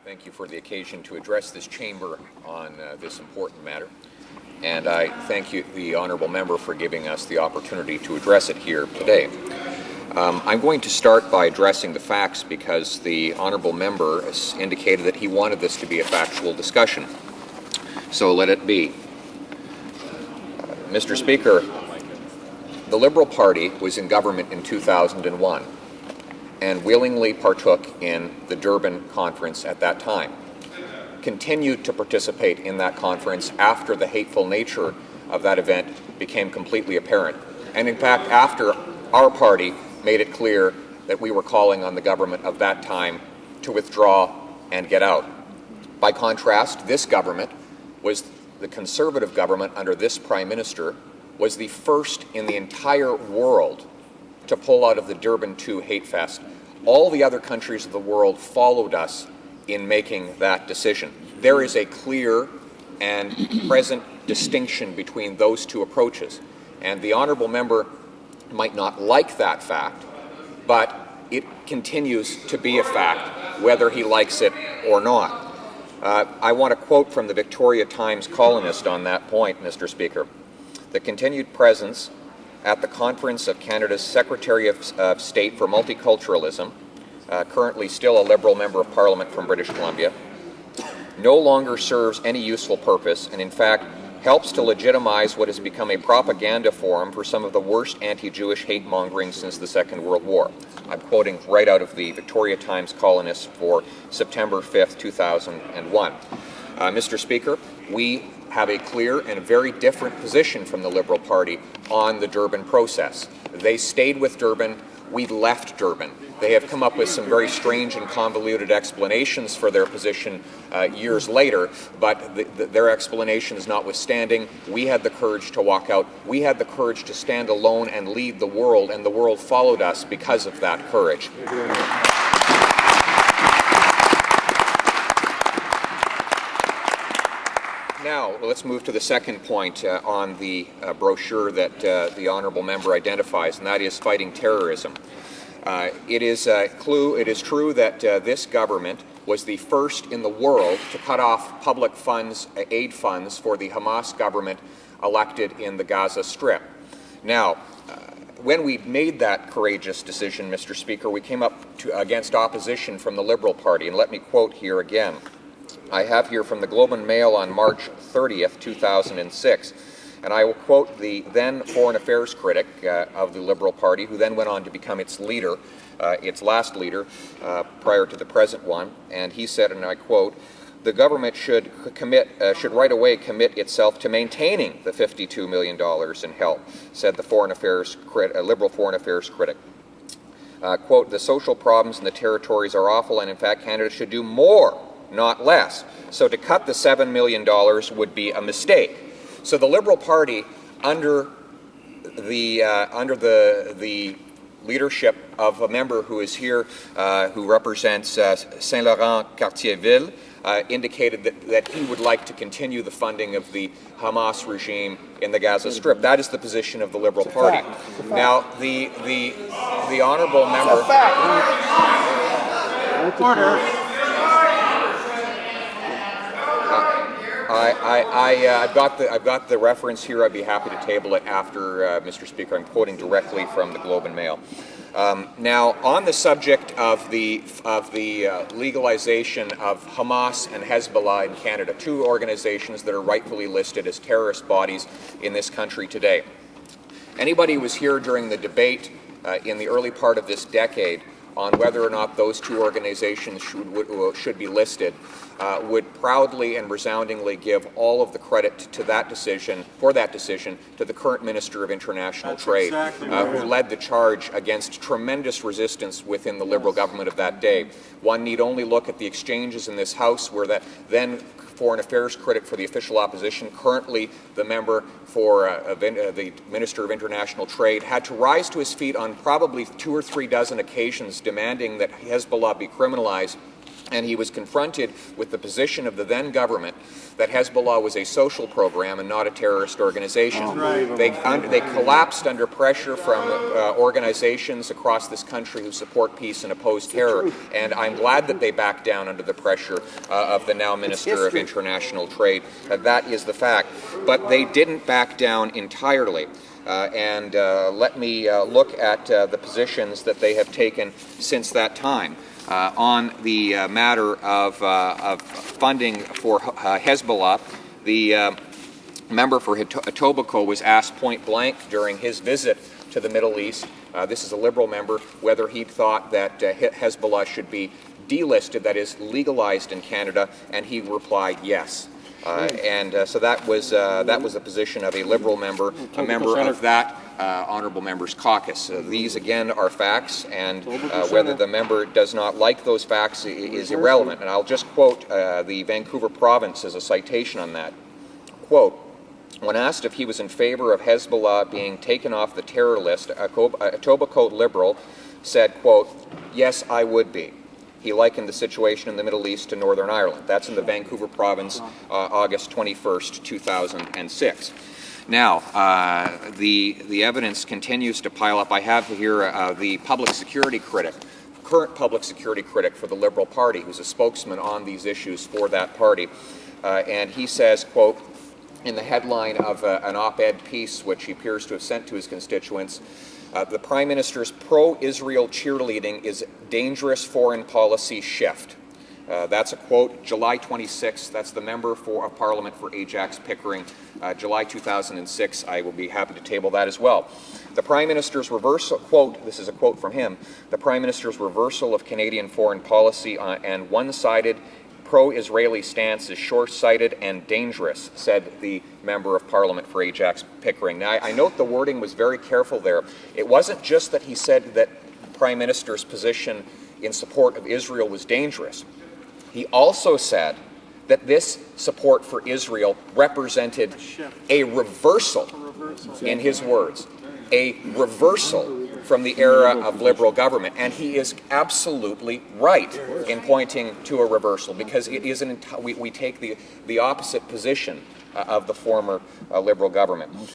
Thank you for the occasion to address this chamber on this important matter. And I thank you, the honourable member, for giving us the opportunity to address it here today. I'm going to start by addressing the facts because the honourable member has indicated that he wanted this to be a factual discussion. So let it be. Mr. Speaker, the Liberal Party was in government in 2001 and willingly partook in the Durban conference at that time, continued to participate in that conference after the hateful nature of that event became completely apparent. And in fact, after our party made it clear that we were calling on the government of that time to withdraw and get out. By contrast, this government was the Conservative government under this Prime Minister was the first in the entire world to pull out of the Durban II hate fest. All the other countries of the world followed us in making that decision. There is a clear and present distinction between those two approaches. And the honourable member might not like that fact, but it continues to be a fact, whether he likes it or not. I want to quote from the Victoria Times columnist on that point, Mr. Speaker. The continued presence at the conference of Canada's Secretary of State for Multiculturalism, currently still a Liberal Member of Parliament from British Columbia, no longer serves any useful purpose and in fact helps to legitimize what has become a propaganda forum for some of the worst anti-Jewish hate-mongering since the Second World War. I'm quoting right out of the Victoria Times columnist for September 5th, 2001. Mr. Speaker, we have a clear and a very different position from the Liberal Party on the Durban process. They stayed with Durban. We left Durban. They have come up with some very strange and convoluted explanations for their position years later, but their explanations notwithstanding, we had the courage to walk out. We had the courage to stand alone and lead the world, and the world followed us because of that courage. Now, let's move to the second point on the brochure that the honourable member identifies, and that is fighting terrorism. It is true that this government was the first in the world to cut off public funds, aid funds for the Hamas government elected in the Gaza Strip. Now, when we made that courageous decision, Mr. Speaker, we came up against opposition from the Liberal Party, and let me quote here again. I have here from the Globe and Mail on March 30th, 2006, and I will quote the then Foreign Affairs critic of the Liberal Party, who then went on to become its leader, its last leader, prior to the present one, and he said, and I quote, "The government should right away commit itself to maintaining the $52 million in help," said the Liberal Foreign Affairs critic. Quote, "The social problems in the territories are awful, and in fact Canada should do more, not less. So to cut the $7 million would be a mistake." So the Liberal Party, under the leadership of a member who is here, who represents Saint-Laurent-Cartierville, indicated that he would like to continue the funding of the Hamas regime in the Gaza Strip. That is the position of the Liberal Party. Now, the honourable member. Order. I've got the reference here. I'd be happy to table it after, Mr. Speaker. I'm quoting directly from the Globe and Mail. Now, on the subject of the legalization of Hamas and Hezbollah in Canada, two organizations that are rightfully listed as terrorist bodies in this country today. Anybody who was here during the debate in the early part of this decade on whether or not those two organizations should be listed would proudly and resoundingly give all of the credit to that decision, to the current Minister of International Trade, who led the charge against tremendous resistance within the Liberal government of that day. One need only look at the exchanges in this House where that then Foreign Affairs critic for the official opposition, currently the member for the Minister of International Trade, had to rise to his feet on probably 2 or 3 dozen occasions demanding that Hezbollah be criminalized And he was confronted with the position of the then government that Hezbollah was a social program and not a terrorist organization. They collapsed under pressure from organizations across this country who support peace and oppose terror. And I'm glad that they backed down under the pressure of the now Minister of International Trade. That is the fact. But they didn't back down entirely. Let me look at the positions that they have taken since that time. On the matter of funding for Hezbollah, the member for Etobicoke was asked point blank during his visit to the Middle East, this is a Liberal member, whether he thought that Hezbollah should be delisted, that is, legalized in Canada, and he replied yes. So that was the position of a Liberal member, a member of that honourable member's caucus. These, again, are facts, and whether the member does not like those facts is irrelevant. And I'll just quote the Vancouver Province as a citation on that. Quote, when asked if he was in favour of Hezbollah being taken off the terror list, a Etobicoke Liberal said, quote, yes, I would be. He likened the situation in the Middle East to Northern Ireland. That's in the Vancouver Province, August 21st, 2006. Now, the evidence continues to pile up. I have here the public security critic, current public security critic for the Liberal Party, who's a spokesman on these issues for that party. And he says, quote, in the headline of an op-ed piece which he appears to have sent to his constituents, the Prime Minister's pro-Israel cheerleading is dangerous foreign policy shift. That's a quote, July 26th. That's the member of Parliament for Ajax Pickering, July 2006. I will be happy to table that as well. The Prime Minister's reversal, quote, this is a quote from him, the Prime Minister's reversal of Canadian foreign policy and one-sided pro-Israeli stance is short-sighted and dangerous, said the member of Parliament for Ajax Pickering. Now, I note the wording was very careful there. It wasn't just that he said that the Prime Minister's position in support of Israel was dangerous. He also said that this support for Israel represented a reversal, in his words, a reversal from the era of Liberal government. And he is absolutely right in pointing to a reversal, because it is we take the opposite position of the former Liberal government.